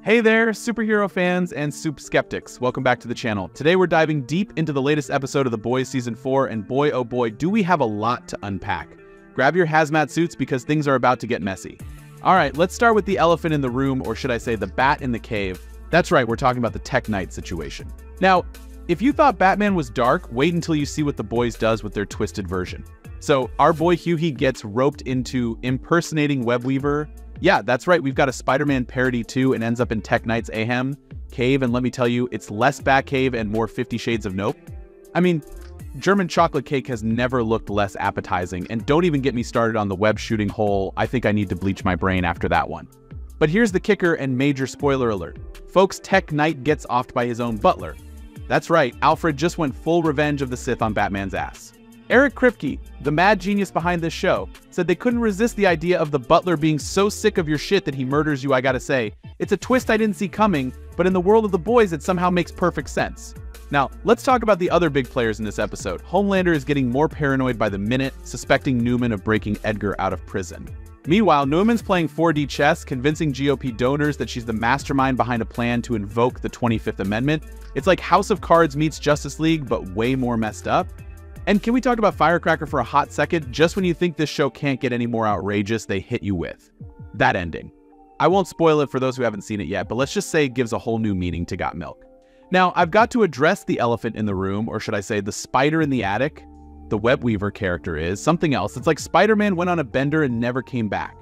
Hey there, superhero fans and soup skeptics. Welcome back to the channel. Today we're diving deep into the latest episode of The Boys Season 4, and boy oh boy, do we have a lot to unpack. Grab your hazmat suits because things are about to get messy. Alright, let's start with the elephant in the room, or should I say the bat in the cave. That's right, we're talking about the Tech Knight situation. Now, if you thought Batman was dark, wait until you see what The Boys does with their twisted version. So, our boy Hughie gets roped into impersonating Webweaver. Yeah, that's right, we've got a Spider-Man parody too, and ends up in Tech Knight's Ahem cave, and let me tell you, it's less Batcave and more 50 Shades of Nope. I mean, German chocolate cake has never looked less appetizing, and don't even get me started on the web shooting hole. I think I need to bleach my brain after that one. But here's the kicker and major spoiler alert. Folks, Tech Knight gets offed by his own butler. That's right, Alfred just went full Revenge of the Sith on Batman's ass. Eric Kripke, the mad genius behind this show, said they couldn't resist the idea of the butler being so sick of your shit that he murders you. I gotta say, it's a twist I didn't see coming, but in the world of The Boys it somehow makes perfect sense. Now, let's talk about the other big players in this episode. Homelander is getting more paranoid by the minute, suspecting Newman of breaking Edgar out of prison. Meanwhile, Newman's playing 4D chess, convincing GOP donors that she's the mastermind behind a plan to invoke the 25th Amendment. It's like House of Cards meets Justice League, but way more messed up. And can we talk about Firecracker for a hot second? Just when you think this show can't get any more outrageous, they hit you with that ending. I won't spoil it for those who haven't seen it yet, but let's just say it gives a whole new meaning to Got Milk. Now, I've got to address the elephant in the room, or should I say the spider in the attic. The Webweaver character is something else. It's like Spider-Man went on a bender and never came back.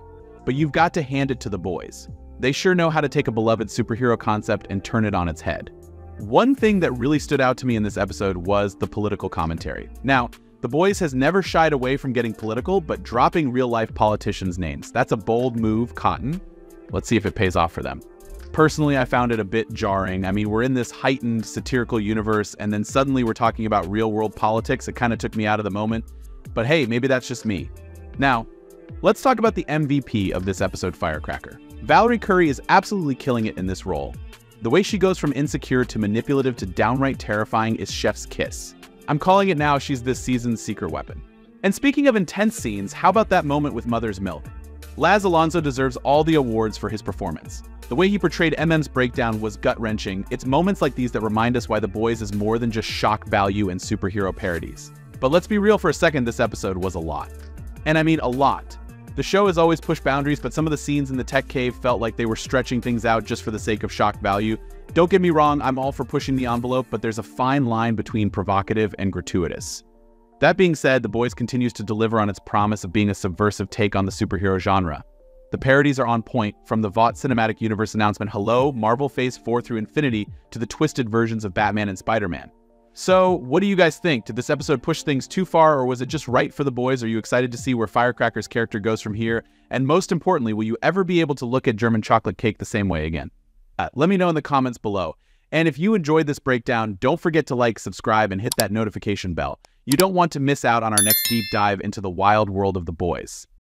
But you've got to hand it to the boys. They sure know how to take a beloved superhero concept and turn it on its head. One thing that really stood out to me in this episode was the political commentary. Now, The Boys has never shied away from getting political, but dropping real-life politicians' names. That's a bold move, Cotton. Let's see if it pays off for them. Personally, I found it a bit jarring. I mean, we're in this heightened satirical universe, and then suddenly we're talking about real-world politics. It kind of took me out of the moment. But hey, maybe that's just me. Now, let's talk about the MVP of this episode, Firecracker. Valerie Curry is absolutely killing it in this role. The way she goes from insecure to manipulative to downright terrifying is chef's kiss. I'm calling it now, she's this season's secret weapon. And speaking of intense scenes, how about that moment with Mother's Milk? Laz Alonso deserves all the awards for his performance. The way he portrayed MM's breakdown was gut-wrenching. It's moments like these that remind us why The Boys is more than just shock value and superhero parodies. But let's be real for a second, this episode was a lot. And I mean a lot. The show has always pushed boundaries, but some of the scenes in the tech cave felt like they were stretching things out just for the sake of shock value. Don't get me wrong, I'm all for pushing the envelope, but there's a fine line between provocative and gratuitous. That being said, The Boys continues to deliver on its promise of being a subversive take on the superhero genre. The parodies are on point, from the Vought Cinematic Universe announcement Hello, Marvel Phase 4 through Infinity, to the twisted versions of Batman and Spider-Man. So, what do you guys think? Did this episode push things too far, or was it just right for The Boys? Are you excited to see where Firecracker's character goes from here? And most importantly, will you ever be able to look at German chocolate cake the same way again? Let me know in the comments below. And if you enjoyed this breakdown, don't forget to like, subscribe, and hit that notification bell. You don't want to miss out on our next deep dive into the wild world of The Boys.